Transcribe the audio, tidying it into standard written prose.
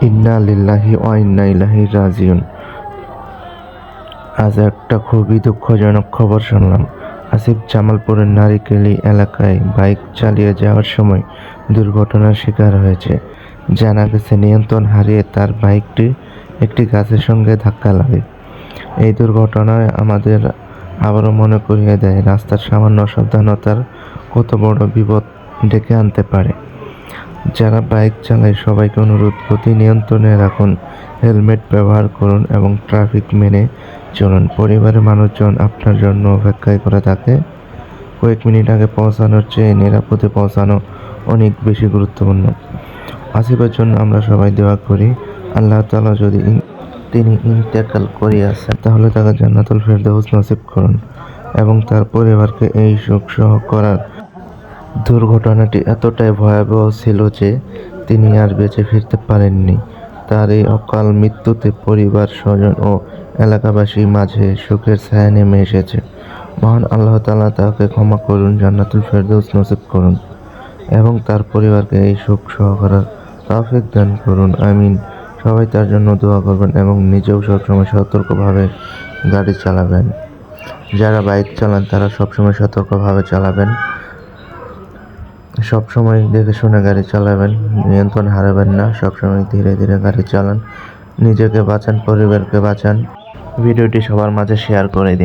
ইন্না লিল্লাহি ওয়া ইন্না ইলাইহি রাজিউন। আজ একটা খুবই দুঃখজনক খবর শুনলাম। আসিফ জামালপুরের নারিকেলি এলাকায় বাইক চালিয়ে যাওয়ার সময় দুর্ঘটনার শিকার হয়েছে। জানা গেছে, নিয়ন্ত্রণ হারিয়ে তার বাইকটি একটি গাছের সঙ্গে ধাক্কা লাগে। এই দুর্ঘটনায় আমাদের আবারও মনে করিয়ে দেয় রাস্তার সামান্য অসাবধানতার কত বড় বিপদ ডেকে আনতে পারে। যারা বাইক চালায় সবাইকে অনুরোধ, গতি নিয়ন্ত্রণে রাখুন, হেলমেট ব্যবহার করুন এবং ট্রাফিক মেনে চলুন। পরিবারের মানুষজন আপনার জন্য অপেক্ষায় করে থাকে। কয়েক মিনিট আগে পৌঁছানোর চেয়ে নিরাপদে পৌঁছানো অনেক বেশি গুরুত্বপূর্ণ। আসিফের জন্য আমরা সবাই দোয়া করি। আল্লাহ তাআলা যদি তিনি ইন্তেকাল করিয়াছেন তাহলে তাকে জান্নাতুল ফেরদৌস নসিব করুন এবং তার পরিবারকে এই শোকসহ করার দুর্ঘটনাটি এতটাই ভয়াবহ ছিল যে তিনি আর বেঁচে ফিরতে পারেননি। তার এই অকাল মৃত্যুতে পরিবার, স্বজন ও এলাকাবাসীর মাঝে শোকের ছায়া নেমে এসেছে। মহান আল্লাহ তাআলা তাকে ক্ষমা করুন, জান্নাতুল ফেরদৌস নসিব করুন এবং তার পরিবারকে এই শোক সহ করার তৌফিক দান করুন। আমিন। সবাই তার জন্য দোয়া করবেন এবং নিজেও সবসময় সতর্কভাবে গাড়ি চালাবেন। যারা বাইক চালান তারা সবসময় সতর্কভাবে চালাবেন, সবসময় দেখে শুনে গাড়ি চালাবেন, নিয়ন্ত্রণ হারাবেন না, সবসময় ধীরে ধীরে গাড়ি চালান। নিজেকে বাঁচান, পরিবারকে বাঁচান। ভিডিওটি সবার মাঝে শেয়ার করে দিন।